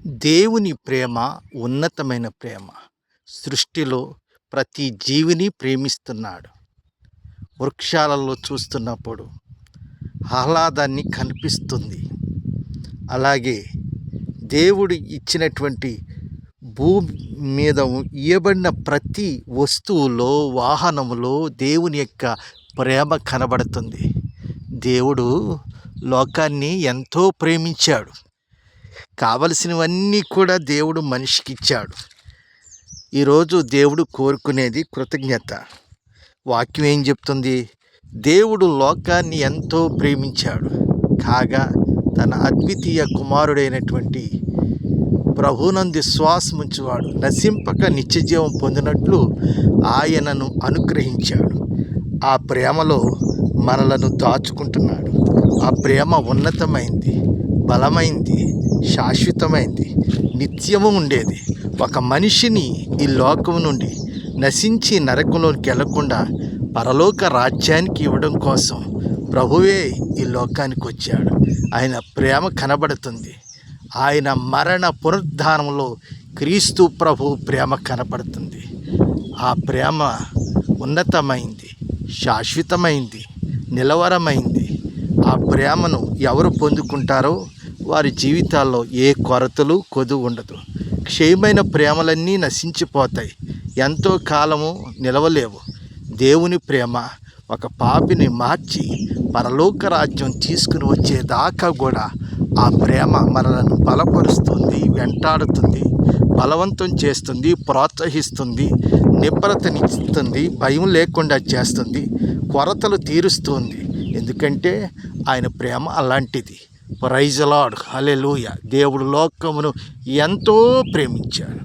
దేవుని ప్రేమ ఉన్నతమైన ప్రేమ. సృష్టిలో ప్రతి జీవిని ప్రేమిస్తున్నాడు. వృక్షాలలో చూస్తున్నప్పుడు ఆహ్లాదాన్ని కనిపిస్తుంది. అలాగే దేవుడు ఇచ్చినటువంటి భూమి మీద ఇయ్యబడిన ప్రతి వస్తువులో, వాహనములో దేవుని యొక్క ప్రేమ కనబడుతుంది. దేవుడు లోకాన్ని ఎంతో ప్రేమించాడు. కావలసినవన్నీ కూడా దేవుడు మనిషికి ఇచ్చాడు. ఈరోజు దేవుడు కోరుకునేది కృతజ్ఞత. వాక్యం ఏం చెప్తుంది? దేవుడు లోకాన్ని ఎంతో ప్రేమించాడు, కాగా తన అద్వితీయ కుమారుడైనటువంటి ప్రభునందు విశ్వాసముంచువాడు నశింపక నిత్యజీవం పొందినట్లు ఆయనను అనుగ్రహించాడు. ఆ ప్రేమలో మనలను దాచుకుంటున్నాడు. ఆ ప్రేమ ఉన్నతమైంది, బలమైంది, శాశ్వతమైంది, నిత్యము ఉండేది. ఒక మనిషిని ఈ లోకం నుండి నశించి నరకంలోకి వెళ్లకుండా పరలోక రాజ్యానికి ఇవ్వడం కోసం ప్రభువే ఈ లోకానికి వచ్చాడు. ఆయన ప్రేమ కనబడుతుంది. ఆయన మరణ పునరుద్ధానంలో క్రీస్తు ప్రభు ప్రేమ కనబడుతుంది. ఆ ప్రేమ ఉన్నతమైంది, శాశ్వతమైంది, నిలవరమైంది. ఆ ప్రేమను ఎవరు పొందుకుంటారో వారి జీవితాల్లో ఏ కొరతలు కొదువు ఉండదు. క్షయమైన ప్రేమలన్నీ నశించిపోతాయి, ఎంతో కాలము నిలవలేవు. దేవుని ప్రేమ ఒక పాపిని మార్చి పరలోక రాజ్యం తీసుకుని వచ్చేదాకా కూడా ఆ ప్రేమ మనలను బలపరుస్తుంది, వెంటాడుతుంది, బలవంతం చేస్తుంది, ప్రోత్సహిస్తుంది, నిబ్బరతనిస్తుంది, భయం లేకుండా చేస్తుంది, కొరతలు తీరుస్తుంది. ఎందుకంటే ఆయన ప్రేమ అలాంటిది. ప్రైజ్ ది లార్డ్, హల్లెలూయా. దేవుడు లోకమును ఎంతో ప్రేమించాడు.